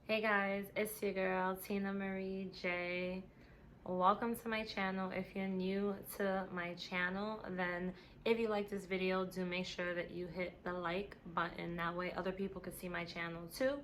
Hey guys, it's your girl Tina Marie J. Welcome to my channel. If you're new to my channel, then if you like this video, do make sure that you hit the like button. That way other people can see my channel too,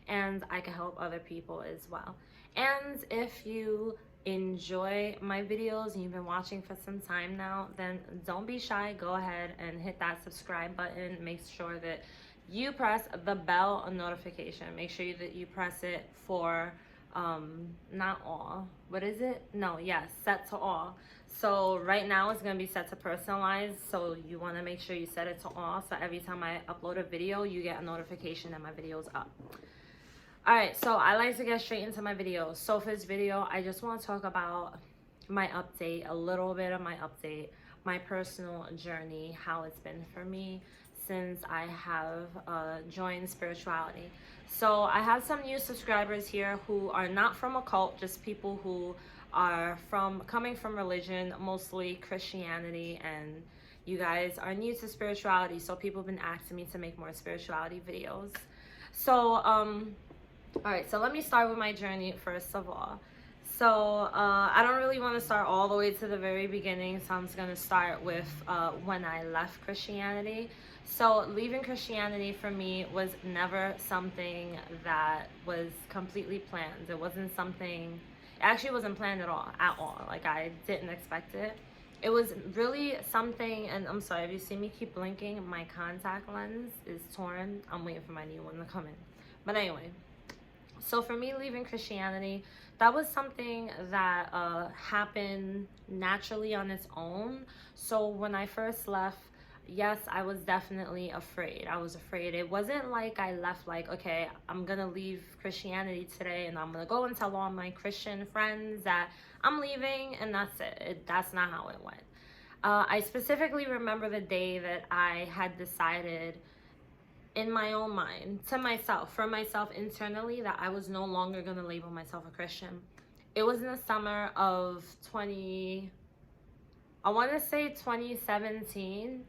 and I can help other people as well. And if you enjoy my videos and you've been watching for some time now, then don't be shy. Go ahead and hit that subscribe button. Make sure that you press the bell notification. Make sure that you press it for not all. What is it? No, yes, set to all. So right now it's gonna be set to personalized. So you wanna make sure you set it to all. So every time I upload a video, you get a notification that my video's up. All right, so I like to get straight into my videos. So for this video, I just want to talk about my update, a little bit of my update, my personal journey, how it's been for me since I have joined spirituality. So I have some new subscribers here who are not from a cult, just people who are coming from religion, mostly Christianity, and you guys are new to spirituality. So people have been asking me to make more spirituality videos. So all right, so let me start with my journey first of all. So I don't really want to start all the way to the very beginning, so I'm just going to start with when I left Christianity. So leaving Christianity for me was never something that was completely planned. It wasn't something, it actually wasn't planned at all. Like I didn't expect it. It was really something, and I'm sorry if you see me keep blinking, my contact lens is torn. I'm waiting for my new one to come in. But anyway, so for me leaving Christianity, that was something that happened naturally on its own. So when I first left, yes, I was definitely afraid. I was afraid. It wasn't like I left like, okay, I'm gonna leave Christianity today and I'm gonna go and tell all my Christian friends that I'm leaving and that's it. That's not how it went. I specifically remember the day that I had decided in my own mind, to myself, for myself internally, that I was no longer going to label myself a Christian. It was in the summer of 2017,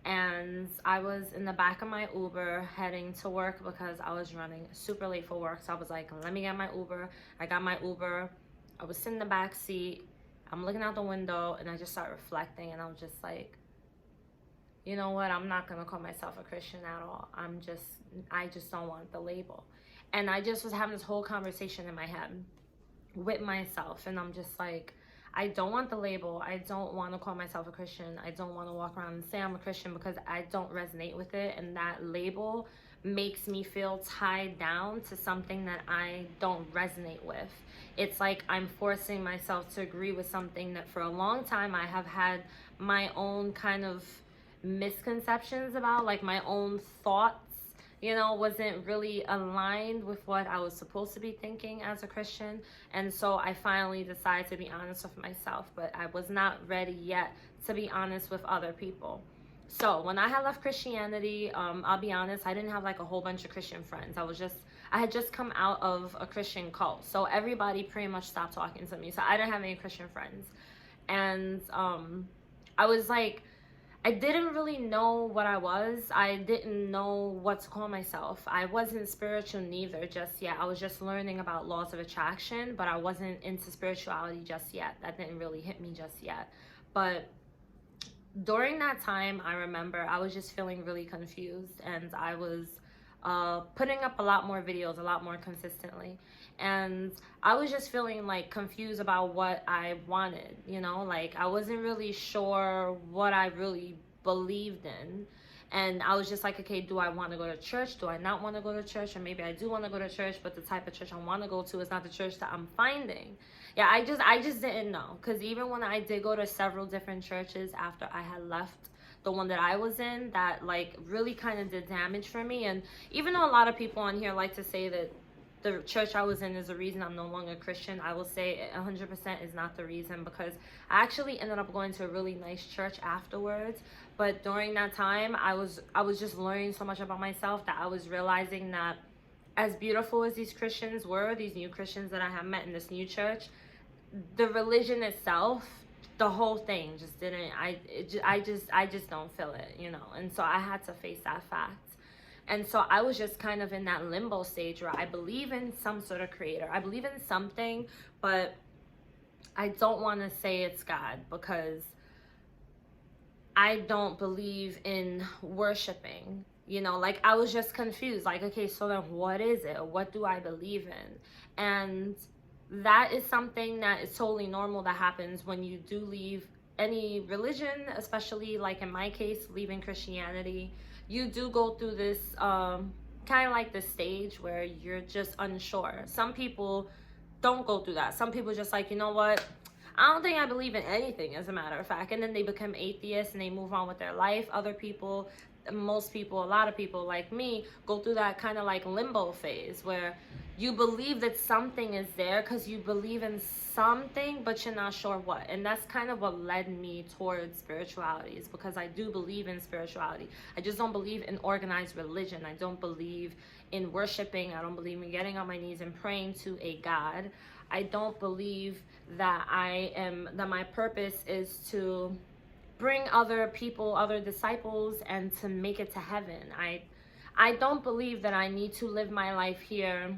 and I was in the back of my Uber heading to work because I was running super late for work. So I was like, let me get my Uber. I got my Uber. I was sitting in the back seat. I'm looking out the window, and I just started reflecting, and I was just like, you know what, I'm not gonna call myself a Christian at all. I just don't want the label. And I just was having this whole conversation in my head with myself, and I'm just like, I don't want the label. I don't want to call myself a Christian. I don't want to walk around and say I'm a Christian because I don't resonate with it, and that label makes me feel tied down to something that I don't resonate with. It's like I'm forcing myself to agree with something that for a long time I have had my own kind of misconceptions about, like my own thoughts, wasn't really aligned with what I was supposed to be thinking as a Christian. And so I finally decided to be honest with myself, but I was not ready yet to be honest with other people. So when I had left Christianity, I'll be honest, I didn't have like a whole bunch of Christian friends. I had just come out of a Christian cult, so everybody pretty much stopped talking to me. So I didn't have any Christian friends. And I was like, I didn't really know what I was. I didn't know what to call myself. I wasn't spiritual neither just yet. I was just learning about laws of attraction, but I wasn't into spirituality just yet. That didn't really hit me just yet. But during that time, I remember I was just feeling really confused, and I was putting up a lot more videos, a lot more consistently. And I was just feeling like confused about what I wanted, like I wasn't really sure what I really believed in. And I was just like, okay, do I want to go to church? Do I not want to go to church? Or maybe I do want to go to church, but the type of church I want to go to is not the church that I'm finding. Yeah, I just didn't know. Because even when I did go to several different churches after I had left the one that I was in, that like really kind of did damage for me. And even though a lot of people on here like to say that the church I was in is the reason I'm no longer a Christian, I will say 100% is not the reason, because I actually ended up going to a really nice church afterwards. But during that time, I was just learning so much about myself that I was realizing that as beautiful as these Christians were, these new Christians that I have met in this new church, the religion itself, the whole thing just didn't, I just don't feel it, And so I had to face that fact. And so I was just kind of in that limbo stage where I believe in some sort of creator. I believe in something, but I don't want to say it's God, because I don't believe in worshiping. You know, like, I was just confused. Like, okay, so then what is it? What do I believe in? And that is something that is totally normal that happens when you do leave any religion, especially like in my case, leaving Christianity. You do go through this kind of like this stage where you're just unsure. Some people don't go through that. Some people just like, you know what? I don't think I believe in anything, as a matter of fact. And then they become atheists and they move on with their life. Other people, most people, a lot of people like me, go through that kind of like limbo phase where you believe that something is there because you believe in something, but you're not sure what. And that's kind of what led me towards spirituality, is because I do believe in spirituality. I just don't believe in organized religion. I don't believe in worshiping. I don't believe in getting on my knees and praying to a God. I don't believe that that my purpose is to bring other people, other disciples, and to make it to heaven. I don't believe that I need to live my life here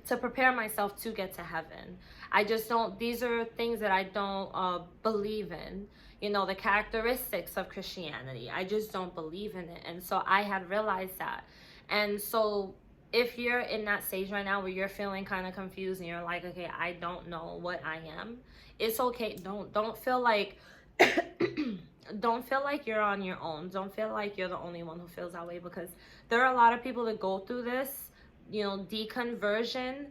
to prepare myself to get to heaven. I just don't, these are things that I don't believe in. You know, the characteristics of Christianity, I just don't believe in it. And so I had realized that. And so if you're in that stage right now where you're feeling kind of confused and you're like, okay, I don't know what I am, it's okay. Don't feel like don't feel like you're on your own. Don't feel like you're the only one who feels that way, because there are a lot of people that go through this, you know, deconversion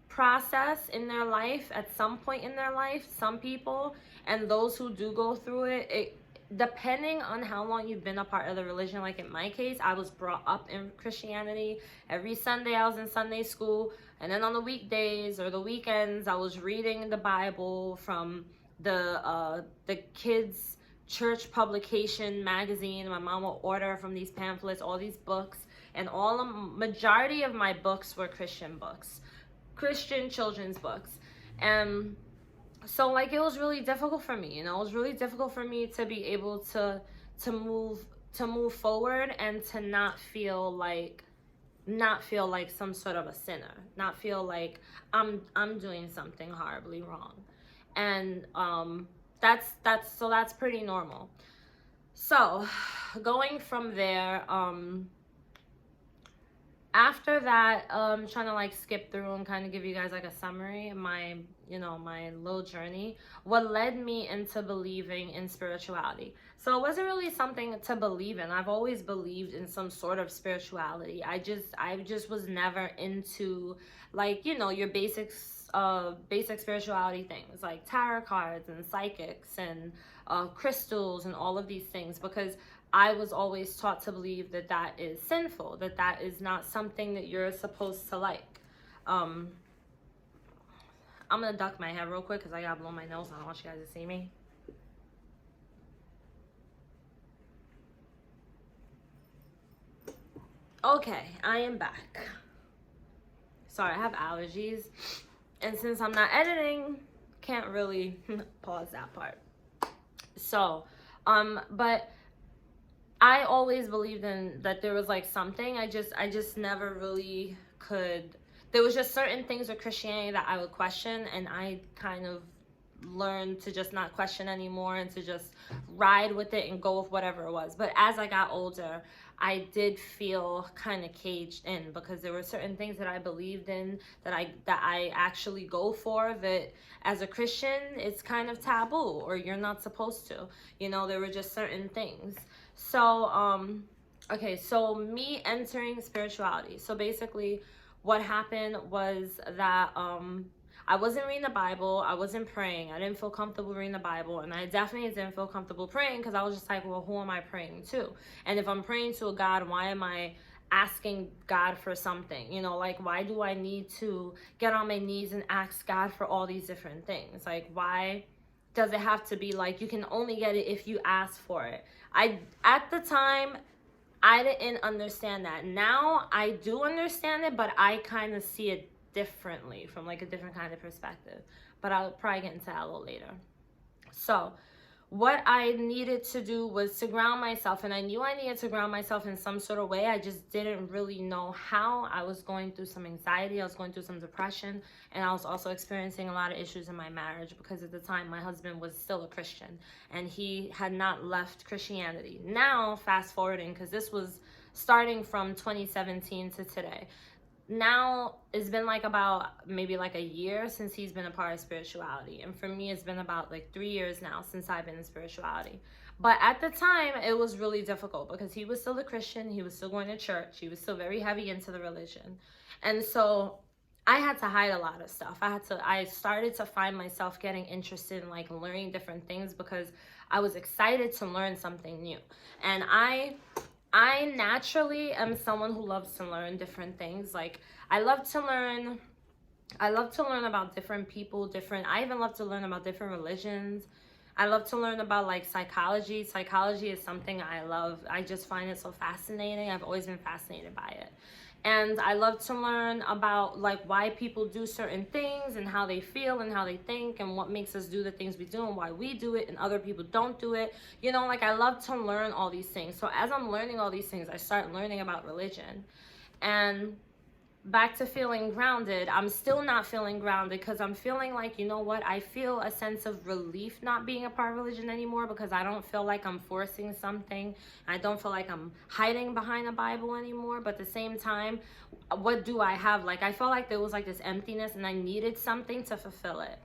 process in their life at some point in their life. Some people, and those who do go through it, depending on how long you've been a part of the religion. Like in my case, I was brought up in Christianity. Every Sunday I was in Sunday school, and then on the weekdays or the weekends I was reading the Bible from the kids church publication magazine. My mom will order from these pamphlets, all these books, and majority of my books were Christian books, Christian children's books. And so like it was really difficult for me, you know, it was really difficult for me to be able to move forward and to not feel like some sort of a sinner, not feel like I'm doing something horribly wrong. And that's pretty normal. So going from there, after that, trying to like skip through and kind of give you guys like a summary of my, you know, my little journey, what led me into believing in spirituality. So it wasn't really something to believe in. I've always believed in some sort of spirituality. I just was never into, like, you know, your basic spirituality things like tarot cards and psychics and crystals and all of these things, because I was always taught to believe that that is sinful, that that is not something that you're supposed to like. I'm gonna duck my head real quick because I gotta blow my nose. I don't want you guys to see me. Okay, I am back. Sorry, I have allergies, and since I'm not editing, can't really pause that part. So, but I always believed in that there was like something. I just never really could. There was just certain things with Christianity that I would question, and I kind of learned to just not question anymore and to just ride with it and go with whatever it was. But as I got older, I did feel kind of caged in, because there were certain things that I believed in that I actually go for, that as a Christian it's kind of taboo, or you're not supposed to. You know, there were just certain things. So okay, so me entering spirituality. So basically what happened was that I wasn't reading the Bible, I wasn't praying, I didn't feel comfortable reading the Bible, and I definitely didn't feel comfortable praying, because I was just like, well, who am I praying to? And if I'm praying to a God, why am I asking God for something? You know, like, why do I need to get on my knees and ask God for all these different things? Like, why does it have to be like you can only get it if you ask for it? At the time, I didn't understand that. Now I do understand it, but I kind of see it differently, from like a different kind of perspective. But I'll probably get into that a little later. So what I needed to do was to ground myself, and I knew I needed to ground myself in some sort of way. I just didn't really know how. I was going through some anxiety, I was going through some depression, and I was also experiencing a lot of issues in my marriage because at the time my husband was still a Christian and he had not left Christianity. Now, fast forwarding, because this was starting from 2017 to today. Now it's been like about maybe like a year since he's been a part of spirituality, and for me it's been about like 3 years now since I've been in spirituality. But at the time it was really difficult because he was still a Christian, he was still going to church, he was still very heavy into the religion, and so I had to hide a lot of stuff. I started to find myself getting interested in like learning different things because I was excited to learn something new. And I naturally am someone who loves to learn different things. Like I love to learn about different people, I even love to learn about different religions. I love to learn about like psychology. Psychology is something I love. I just find it so fascinating. I've always been fascinated by it. And I love to learn about like why people do certain things and how they feel and how they think and what makes us do the things we do and why we do it and other people don't do it. You know, like I love to learn all these things. So as I'm learning all these things, I start learning about religion. And back to feeling grounded, I'm still not feeling grounded because I'm feeling like, you know what, I feel a sense of relief not being a part of religion anymore because I don't feel like I'm forcing something. I don't feel like I'm hiding behind the Bible anymore. But at the same time, what do I have? Like I felt like there was like this emptiness and I needed something to fulfill it.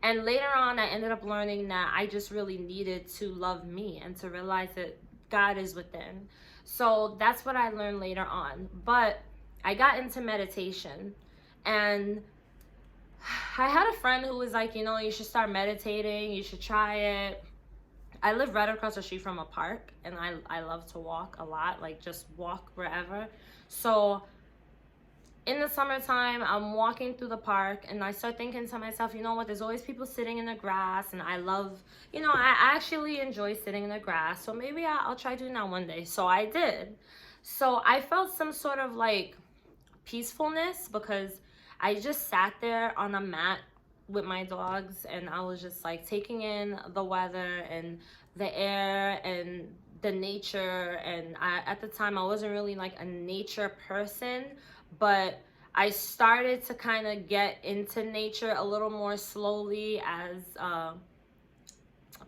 And later on, I ended up learning that I just really needed to love me and to realize that God is within. So that's what I learned later on. But I got into meditation, and I had a friend who was like, you know, you should start meditating, you should try it. I live right across the street from a park, and I love to walk a lot, like just walk wherever. So in the summertime, I'm walking through the park and I start thinking to myself, you know what, there's always people sitting in the grass, and I love, you know, I actually enjoy sitting in the grass, so maybe I'll try doing that one day. So I did. So I felt some sort of like peacefulness because I just sat there on a mat with my dogs and I was just like taking in the weather and the air and the nature. And at the time I wasn't really like a nature person, but I started to kind of get into nature a little more slowly as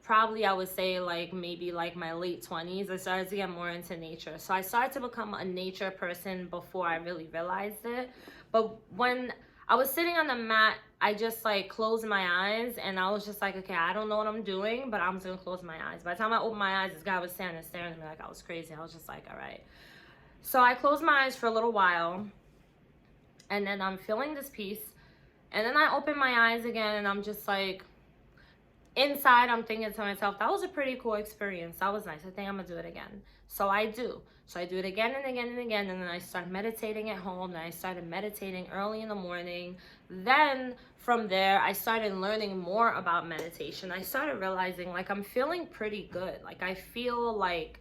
probably I would say like maybe like my late 20s. I started to get more into nature. So I started to become a nature person before I really realized it. But when I was sitting on the mat, I just like closed my eyes and I was just like, okay, I don't know what I'm doing, but I'm just gonna close my eyes. By the time I opened my eyes, this guy was standing staring at me like I was crazy. I was just like, all right. So I closed my eyes for a little while and then I'm feeling this peace. And then I open my eyes again and I'm just like, inside I'm thinking to myself, that was a pretty cool experience. That was nice. I think I'm gonna do it again. So I do. So I do it again and again and again. And then I start meditating at home. Then I started meditating early in the morning. Then from there, I started learning more about meditation. I started realizing like I'm feeling pretty good. Like I feel like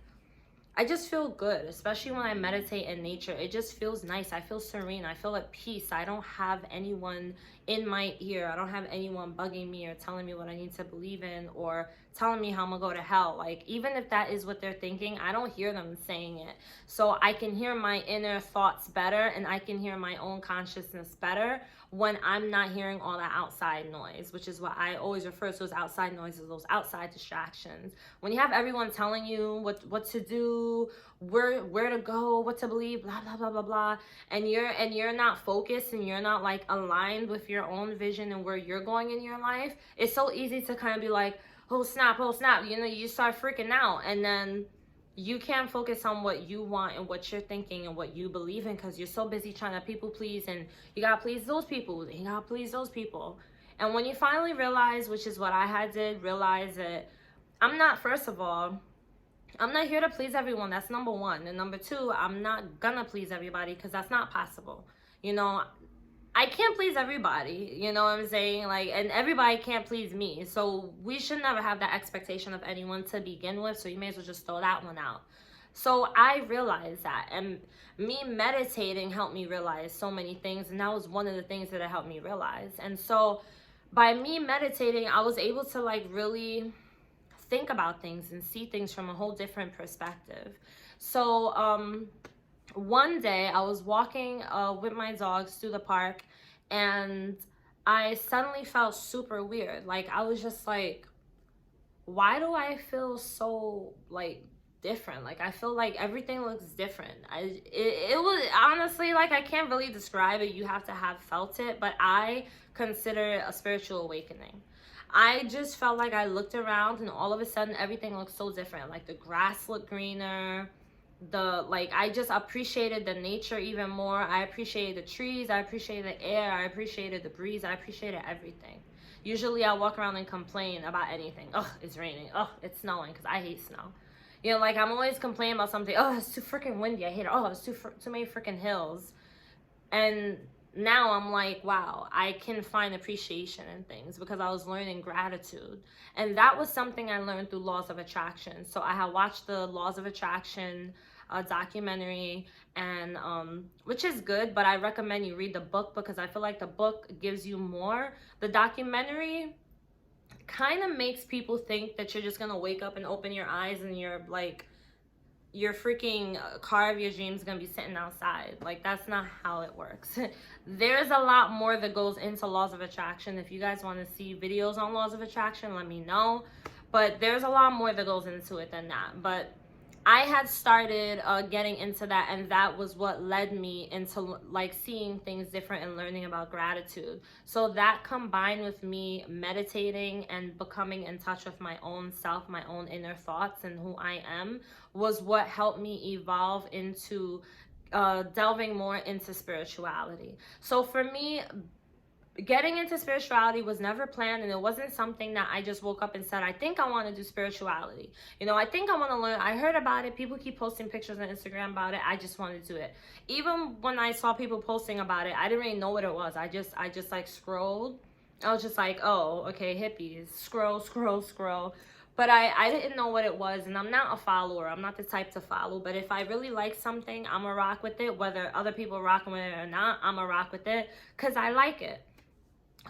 I just feel good, especially when I meditate in nature. It just feels nice. I feel serene. I feel at peace. I don't have anyone in my ear. I don't have anyone bugging me or telling me what I need to believe in or telling me how I'm gonna go to hell. Like, even if that is what they're thinking, I don't hear them saying it. So I can hear my inner thoughts better and I can hear my own consciousness better when I'm not hearing all that outside noise, which is what I always refer to as outside noises, those outside distractions. When you have everyone telling you what to do, where to go, what to believe, blah blah blah blah blah, and you're not focused and you're not like aligned with your own vision and where you're going in your life, it's so easy to kind of be like, oh snap, you know, you start freaking out, and then you can't focus on what you want and what you're thinking and what you believe in because you're so busy trying to people please, and you gotta please those people, and you gotta please those people. And when you finally realize, which is what I had did, realize that first of all, I'm not here to please everyone. That's number one. And number two, I'm not gonna please everybody because that's not possible. You know, I can't please everybody, you know what I'm saying? Like, and everybody can't please me. So we should never have that expectation of anyone to begin with. So you may as well just throw that one out. So I realized that, and me meditating helped me realize so many things. And that was one of the things that it helped me realize. And so by me meditating, I was able to like really think about things and see things from a whole different perspective. So one day I was walking with my dogs through the park, and I suddenly felt super weird. Like, I was just like, why do I feel so like different? Like, I feel like everything looks different. It was honestly, like, I can't really describe it. You have to have felt it, but I consider it a spiritual awakening. I just felt like I looked around and all of a sudden everything looked so different. Like, the grass looked greener. I just appreciated the nature even more. I appreciated the trees. I appreciated the air. I appreciated the breeze. I appreciated everything. Usually I walk around and complain about anything. Oh, it's raining. Oh, it's snowing, because I hate snow. You know, like, I'm always complaining about something. Oh, it's too freaking windy. I hate it. Oh, it's too many freaking hills. And now I'm like, wow, I can find appreciation in things because I was learning gratitude. And that was something I learned through Laws of Attraction. So I had watched the Laws of Attraction documentary, and which is good, but I recommend you read the book because I feel like the book gives you more. The documentary kind of makes people think that you're just gonna wake up and open your eyes and you're like, your freaking car of your dreams gonna be sitting outside. Like, that's not how it works. There's a lot more that goes into Laws of Attraction. If you guys want to see videos on Laws of Attraction, let me know. But there's a lot more that goes into it than that. But I had started getting into that, and that was what led me into like seeing things different and learning about gratitude. So that, combined with me meditating and becoming in touch with my own self, my own inner thoughts and who I am, was what helped me evolve into delving more into spirituality. So for me, getting into spirituality was never planned, and it wasn't something that I just woke up and said, I think I want to do spirituality. You know, I think I want to learn. I heard about it. People keep posting pictures on Instagram about it. I just wanted to do it. Even when I saw people posting about it, I didn't really know what it was. I just like scrolled. I was just like, oh, okay, hippies. Scroll. But I didn't know what it was, and I'm not a follower. I'm not the type to follow. But if I really like something, I'm going to rock with it. Whether other people are rocking with it or not, I'm going to rock with it because I like it.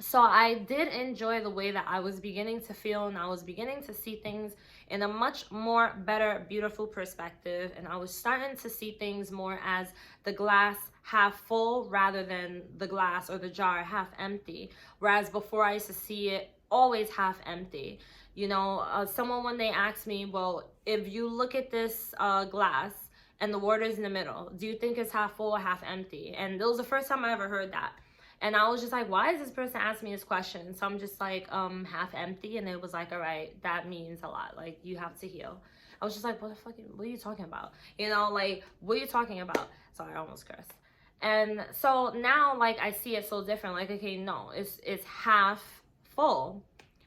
So I did enjoy the way that I was beginning to feel, and I was beginning to see things in a much more better, beautiful perspective. And I was starting to see things more as the glass half full rather than the glass or the jar half empty. Whereas before, I used to see it always half empty. You know, someone one day asked me, well, if you look at this glass and the water is in the middle, do you think it's half full or half empty? And it was the first time I ever heard that. And I was just like, why is this person asking me this question? So I'm just like, half empty. And it was like, all right, that means a lot. Like, you have to heal. I was just like, what are you talking about? You know, like, what are you talking about? Sorry, I almost cursed. And so now, like, I see it so different. Like, okay, no, it's half full.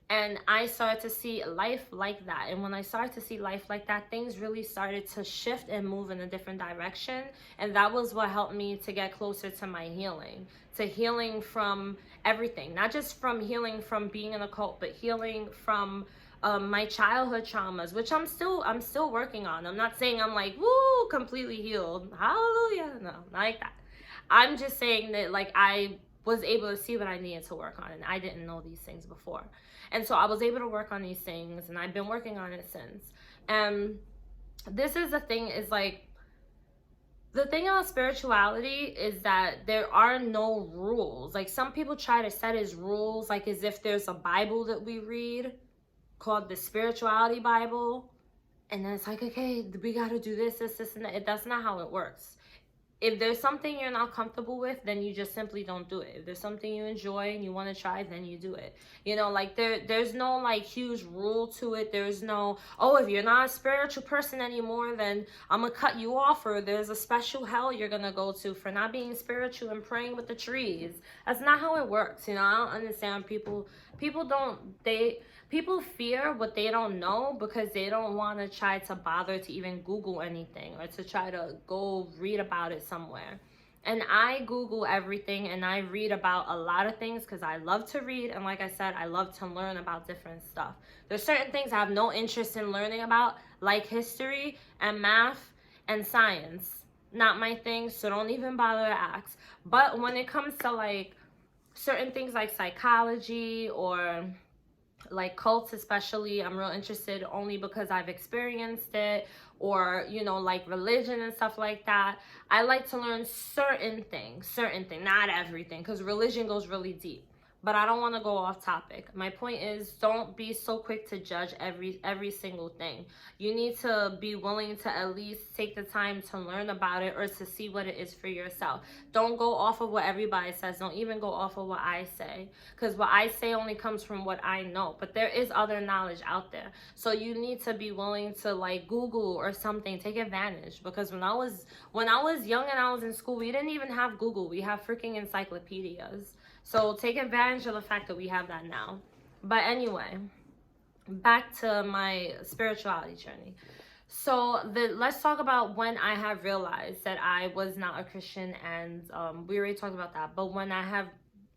And I started to see life like that. And when I started to see life like that, things really started to shift and move in a different direction. And that was what helped me to get closer to my healing, to healing from everything. Not just from healing from being in a cult, but healing from my childhood traumas, which I'm still working on. I'm not saying I'm like, woo, completely healed. Hallelujah. No, not like that. I'm just saying that, like, I was able to see what I needed to work on, and I didn't know these things before. And so I was able to work on these things, and I've been working on it since. And this is the thing, is like, the thing about spirituality is that there are no rules. Like, some people try to set as rules, like as if there's a Bible that we read called the Spirituality Bible. And then it's like, okay, we got to do this, and that. That's not how it works. If there's something you're not comfortable with, then you just simply don't do it. If there's something you enjoy and you want to try, then you do it. You know, like, there's no like huge rule to it. There's no, oh, if you're not a spiritual person anymore, then I'm gonna cut you off, or there's a special hell you're gonna go to for not being spiritual and praying with the trees. That's not how it works. You know, I don't understand people people fear what they don't know because they don't want to try to bother to even Google anything or to try to go read about it somewhere. And I Google everything, and I read about a lot of things because I love to read. And like I said, I love to learn about different stuff. There's certain things I have no interest in learning about, like history and math and science. Not my thing, so don't even bother to ask. But when it comes to like certain things like psychology or like cults especially, I'm real interested only because I've experienced it, or you know, like religion and stuff like that. I like to learn certain things, not everything, because religion goes really deep. But I don't want to go off topic. My point is, don't be so quick to judge every single thing. You need to be willing to at least take the time to learn about it, or to see what it is for yourself. Don't go off of what everybody says. Don't even go off of what I say, because what I say only comes from what I know. But there is other knowledge out there. So you need to be willing to like Google or something. Take advantage, because when I was young and I was in school, we didn't even have Google. We have freaking encyclopedias. So take advantage of the fact that we have that now. But anyway, back to my spirituality journey. So let's talk about when I have realized that I was not a Christian, and we already talked about that. But when I have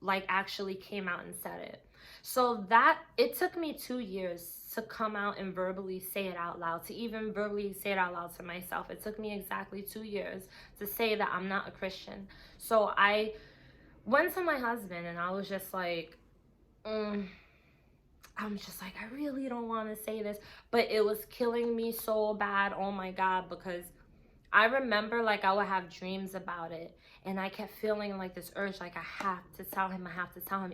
like actually came out and said it. So that it took me 2 years to come out and verbally say it out loud, to even verbally say it out loud to myself. It took me exactly 2 years to say that I'm not a Christian. So I went to my husband and I was just like, I'm just like, I really don't want to say this, but it was killing me so bad. Oh my God, because I remember like I would have dreams about it, and I kept feeling like this urge, like I have to tell him,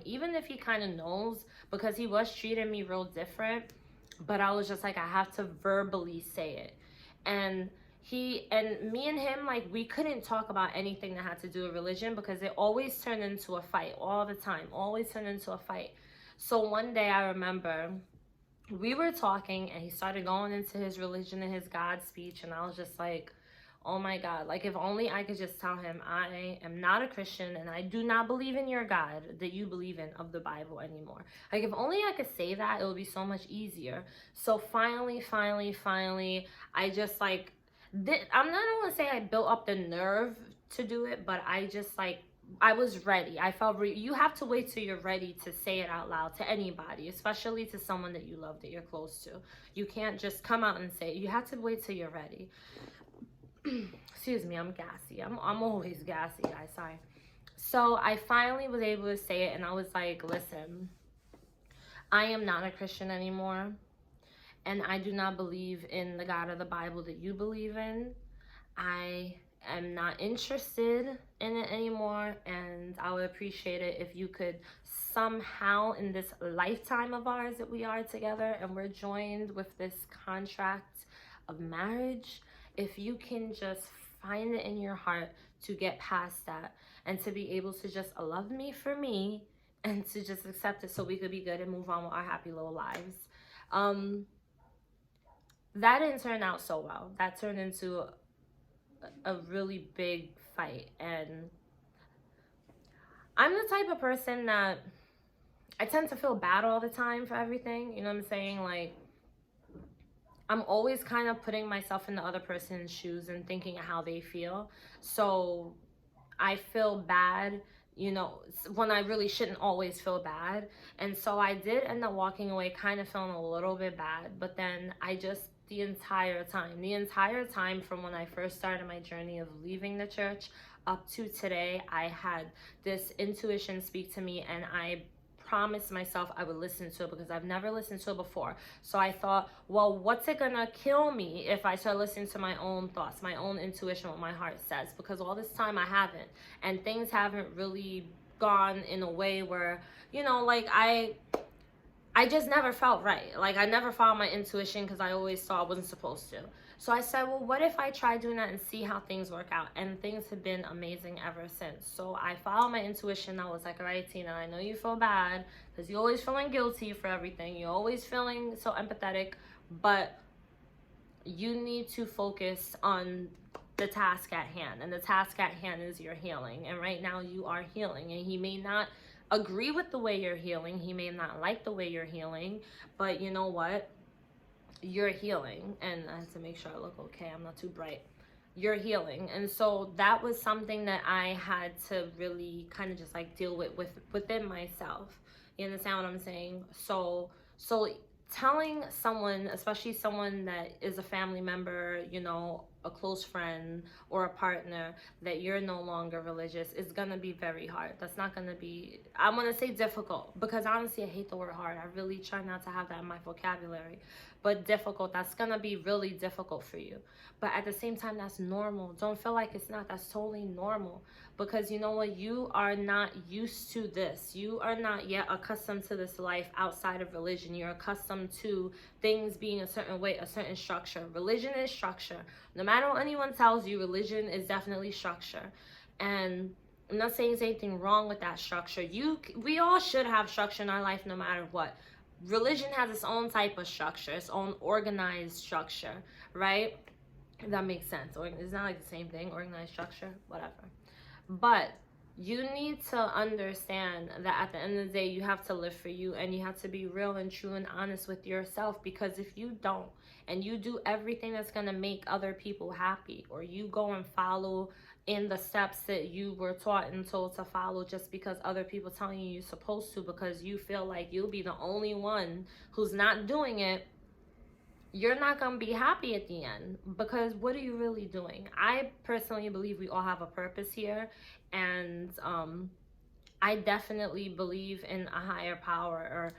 even if he kind of knows, because he was treating me real different. But I was just like, I have to verbally say it. And me and him, like, we couldn't talk about anything that had to do with religion, because it always turned into a fight all the time, always turned into a fight. So one day I remember we were talking and he started going into his religion and his God speech, and I was just like, oh my God, like if only I could just tell him I am not a Christian and I do not believe in your God that you believe in of the Bible anymore. Like if only I could say that, it would be so much easier. So finally, I just like, I'm not gonna say I built up the nerve to do it, but I just like, I was ready. I felt you have to wait till you're ready to say it out loud to anybody, especially to someone that you love, that you're close to. You can't just come out and say it. You have to wait till you're ready. Excuse me, I'm gassy. I'm always gassy, guys. Sorry. So I finally was able to say it, and I was like, listen, I am not a Christian anymore, and I do not believe in the God of the Bible that you believe in. I am not interested in it anymore, and I would appreciate it if you could somehow, in this lifetime of ours that we are together and we're joined with this contract of marriage, if you can just find it in your heart to get past that, and to be able to just love me for me, and to just accept it so we could be good and move on with our happy little lives. That didn't turn out so well. That turned into a really big fight, and I'm the type of person that I tend to feel bad all the time for everything, you know what I'm saying? Like, I'm always kind of putting myself in the other person's shoes and thinking of how they feel. So I feel bad, you know, when I really shouldn't always feel bad. And so I did end up walking away kind of feeling a little bit bad. But then the entire time from when I first started my journey of leaving the church up to today, I had this intuition speak to me, and I promised myself I would listen to it, because I've never listened to it before. So I thought, well, what's it gonna kill me if I start listening to my own thoughts, my own intuition, what my heart says? Because all this time I haven't, and things haven't really gone in a way where, you know, like I just never felt right. Like I never followed my intuition, because I always thought I wasn't supposed to. So I said, well, what if I try doing that and see how things work out? And things have been amazing ever since. So I followed my intuition. I was like, all right, Tina, I know you feel bad because you're always feeling guilty for everything. You're always feeling so empathetic, but you need to focus on the task at hand. And the task at hand is your healing. And right now you are healing. And he may not agree with the way you're healing. He may not like the way you're healing. But you know what? You're healing. And I have to make sure I look okay. I'm not too bright. You're healing. And so that was something that I had to really kind of just like deal with within myself. You understand what I'm saying? So telling someone, especially someone that is a family member, you know, a close friend or a partner that you're no longer religious, it's gonna be very hard. That's not gonna be, I'm gonna say difficult, because honestly I hate the word hard. I really try not to have that in my vocabulary. But difficult, that's gonna be really difficult for you. But at the same time, that's normal. Don't feel like it's not. That's totally normal. Because you know what? You are not used to this. You are not yet accustomed to this life outside of religion. You're accustomed to things being a certain way, a certain structure. Religion is structure. No matter what anyone tells you, religion is definitely structure. And I'm not saying there's anything wrong with that structure. We all should have structure in our life no matter what. Religion has its own type of structure, its own organized structure, right? If that makes sense. Or it's not like the same thing, organized structure, whatever. But you need to understand that at the end of the day, you have to live for you, and you have to be real and true and honest with yourself. Because if you don't, and you do everything that's going to make other people happy, or you go and follow in the steps that you were taught and told to follow just because other people telling you you're supposed to, because you feel like you'll be the only one who's not doing it, you're not going to be happy at the end. Because what are you really doing? I personally believe we all have a purpose here, and I definitely believe in a higher power, or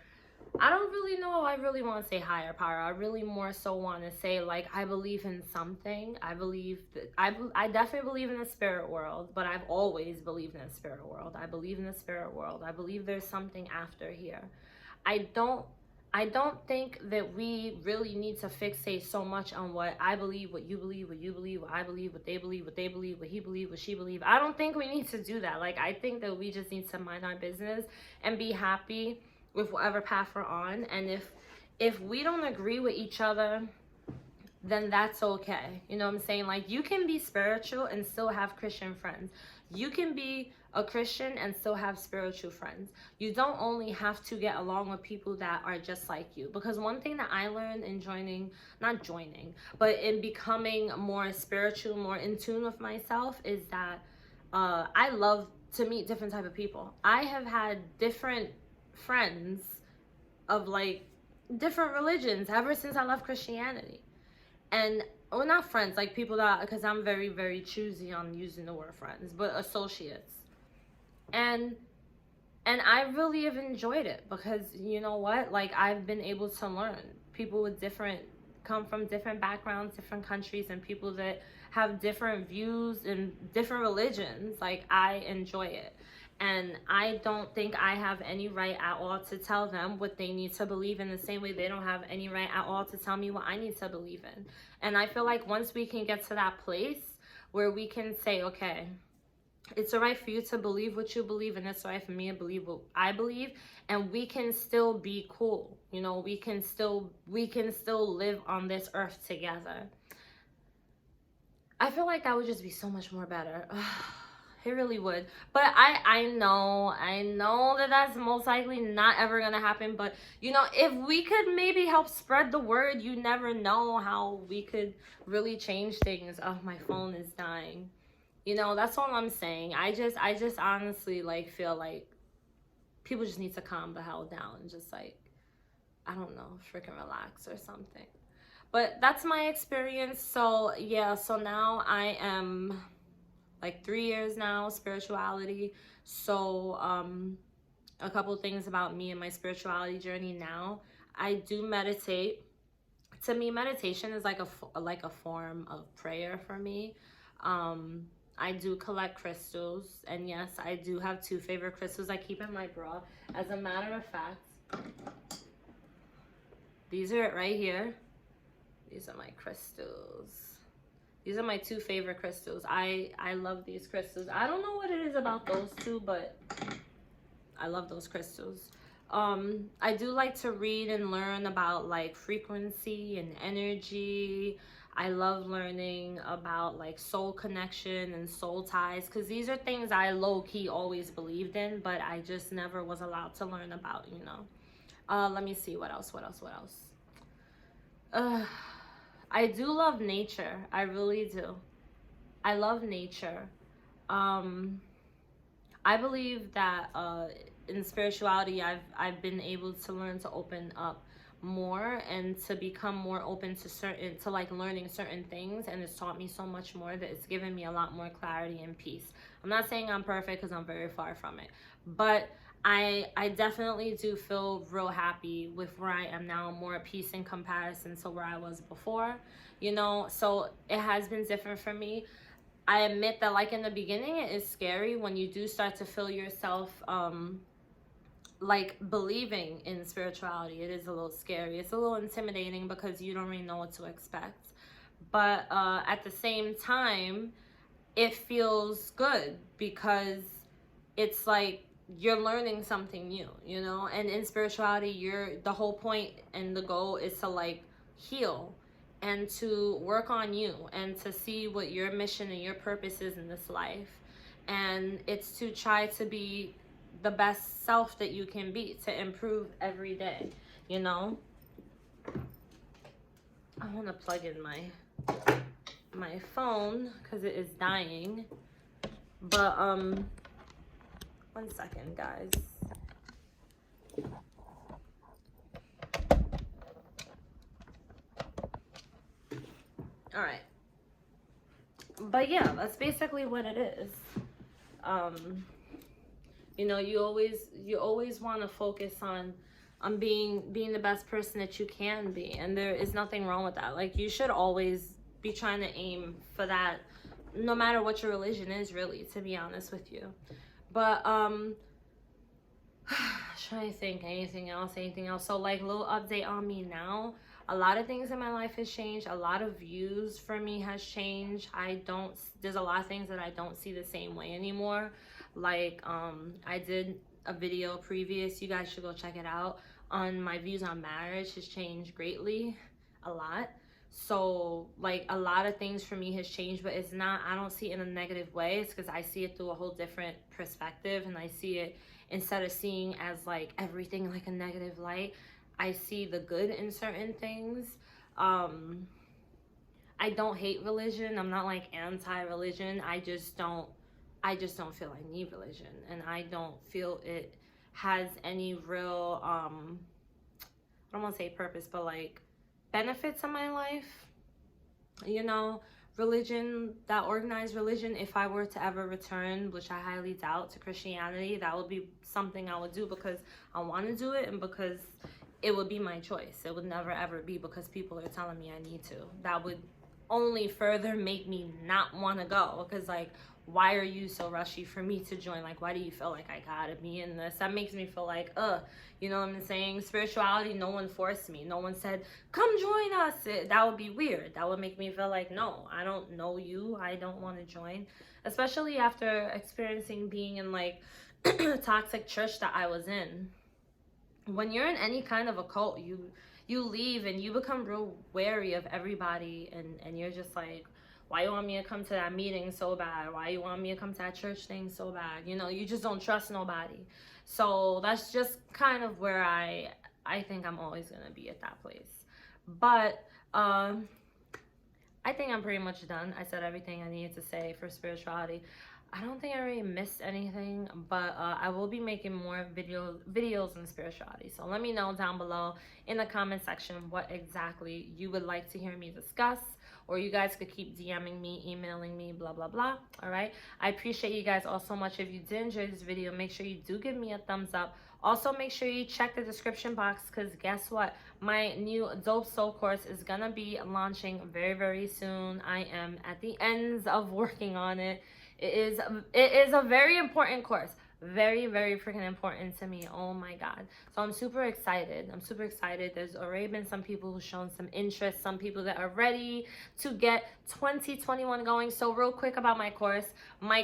I don't really know. I really want to say higher power. I really more so want to say, like, I believe in something. I believe that I definitely believe in the spirit world, but I've always believed in the spirit world. I believe in the spirit world. I believe there's something after here. I don't think that we really need to fixate so much on what I believe, what you believe, what you believe, what I believe, what they believe, what they believe, what he believe, what she believe. I don't think we need to do that. Like, I think that we just need to mind our business and be happy with whatever path we're on. And if we don't agree with each other, then that's okay. You know what I'm saying? Like, you can be spiritual and still have Christian friends. You can be a Christian and still have spiritual friends. You don't only have to get along with people that are just like you. Because one thing that I learned in but in becoming more spiritual, more in tune with myself, is that I love to meet different type of people. I have had different friends of like different religions ever since I left Christianity. And well, not friends, like people that, because I'm very, very choosy on using the word friends, but associates. And I really have enjoyed it, because you know what? Like, I've been able to learn. People with come from different backgrounds, different countries, and people that have different views and different religions. Like, I enjoy it. And I don't think I have any right at all to tell them what they need to believe, in the same way they don't have any right at all to tell me what I need to believe in. And I feel like once we can get to that place where we can say, okay, it's all right for you to believe what you believe, and it's all right for me to believe what I believe, and we can still be cool. You know, we can still live on this earth together. I feel like that would just be so much more better. It really would. But I know that that's most likely not ever gonna happen. But you know, if we could maybe help spread the word, you never know how we could really change things. Oh, my phone is dying. You know, that's all I'm saying. I just honestly like feel like people just need to calm the hell down and just, like, I don't know, freaking relax or something. But that's my experience. So yeah, so now I am like 3 years now, spirituality. So a couple things about me and my spirituality journey now. I do meditate. To me, meditation is like a form of prayer for me. I do collect crystals, and yes, I do have 2 favorite crystals I keep in my bra. As a matter of fact, these are it right here. These are my crystals. These are my 2 favorite crystals. I love these crystals. I don't know what it is about those 2, but I love those crystals. I do like to read and learn about like frequency and energy. I love learning about like soul connection and soul ties, because these are things I low-key always believed in, but I just never was allowed to learn about, you know. Let me see, what else. I do love nature. I really do. I love nature. I believe that in spirituality, I've been able to learn to open up more and to become more open to like learning certain things, and it's taught me so much more that it's given me a lot more clarity and peace. I'm not saying I'm perfect because I'm very far from it, but I definitely do feel real happy with where I am now, more at peace in comparison to where I was before, you know. So it has been different for me. I admit that, like, in the beginning, it is scary when you do start to feel yourself like believing in spirituality. It is a little scary. It's a little intimidating because you don't really know what to expect. But at the same time, it feels good because it's like you're learning something new, you know. And in spirituality, the whole point and the goal is to like heal and to work on you and to see what your mission and your purpose is in this life. And it's to try to be the best self that you can be, to improve every day, you know. I want to plug in my phone because it is dying. But 1 second, guys. All right. But yeah, that's basically what it is. You know, you always want to focus on being the best person that you can be, and there is nothing wrong with that. Like, you should always be trying to aim for that, no matter what your religion is, really, to be honest with you. But trying to think anything else. So, like, little update on me now. A lot of things in my life has changed. A lot of views for me has changed. There's a lot of things that I don't see the same way anymore. Like, I did a video previous, you guys should go check it out, on my views on marriage has changed greatly, a lot. So, like, a lot of things for me has changed, but it's not, I don't see it in a negative way. It's because I see it through a whole different perspective, and I see it, instead of seeing as like everything like a negative light, I see the good in certain things. I don't hate religion. I'm not like anti-religion. I just don't feel I need religion, and I don't feel it has any real I don't want to say purpose, but like benefits in my life, you know. Religion, that organized religion, if I were to ever return, which I highly doubt, to Christianity, that would be something I would do because I want to do it and because it would be my choice. It would never ever be because people are telling me I need to. That would only further make me not want to go, because like, why are you so rushy for me to join? Like, why do you feel like I gotta be in this? That makes me feel like, you know what I'm saying? Spirituality, no one forced me. No one said, come join us. That would be weird. That would make me feel like, no, I don't know you. I don't want to join. Especially after experiencing being in like toxic church that I was in. When you're in any kind of a cult, you leave and you become real wary of everybody, and you're just like, why you want me to come to that meeting so bad? Why you want me to come to that church thing so bad? You know, you just don't trust nobody. So that's just kind of where I think I'm always going to be at that place. But I think I'm pretty much done. I said everything I needed to say for spirituality. I don't think I really missed anything, but I will be making more videos on spirituality. So let me know down below in the comment section what exactly you would like to hear me discuss, or you guys could keep DMing me, emailing me, blah, blah, blah. All right. I appreciate you guys all so much. If you did enjoy this video, make sure you do give me a thumbs up. Also, make sure you check the description box, because guess what? My new Dope Soul course is going to be launching very, very soon. I am at the ends of working on it. It is a very important course. Very, very freaking important to me. Oh my God. So I'm super excited. There's already been some people who've shown some interest, some people that are ready to get 2021 going. So real quick about my course. My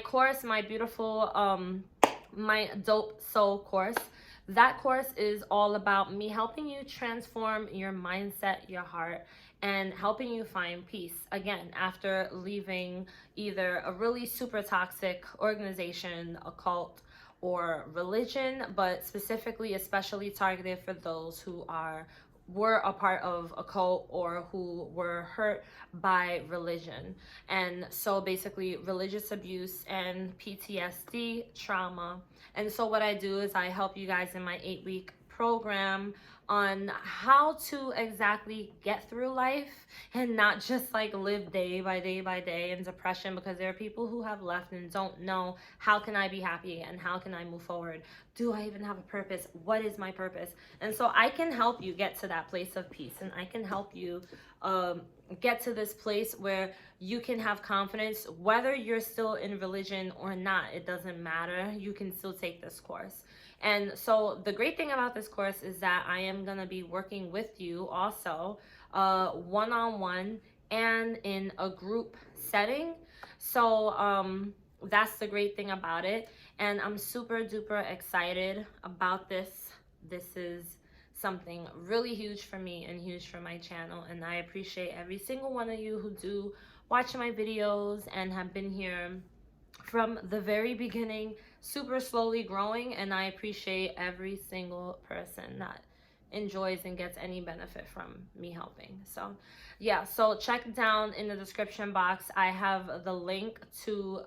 beautiful, my Dope Soul course. That course is all about me helping you transform your mindset, your heart, and helping you find peace, again, after leaving either a really super toxic organization, a cult, or religion, but specifically, especially targeted for those who were a part of a cult or who were hurt by religion. And so basically religious abuse and PTSD trauma. And so what I do is I help you guys in my 8-week program on how to exactly get through life and not just like live day by day by day in depression, because there are people who have left and don't know, how can I be happy and how can I move forward? Do I even have a purpose? What is my purpose? And so I can help you get to that place of peace, and I can help you get to this place where you can have confidence. Whether you're still in religion or not, it doesn't matter. You can still take this course. And so the great thing about this course is that I am going to be working with you also one-on-one and in a group setting. So that's the great thing about it. And I'm super duper excited about this. This is something really huge for me and huge for my channel, and I appreciate every single one of you who do watch my videos and have been here from the very beginning, super slowly growing. And I appreciate every single person that enjoys and gets any benefit from me helping. So yeah, so check down in the description box. I have the link to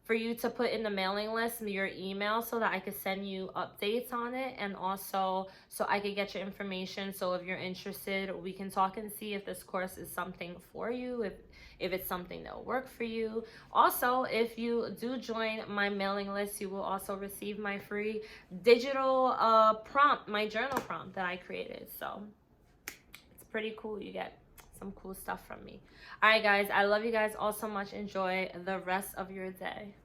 for you to put in the mailing list your email, so that I could send you updates on it, and also so I could get your information. So if you're interested, we can talk and see if this course is something for you, if it's something that will work for you. Also, if you do join my mailing list, you will also receive my free digital prompt, my journal prompt that I created. So it's pretty cool. You get some cool stuff from me. All right, guys, I love you guys all so much. Enjoy the rest of your day.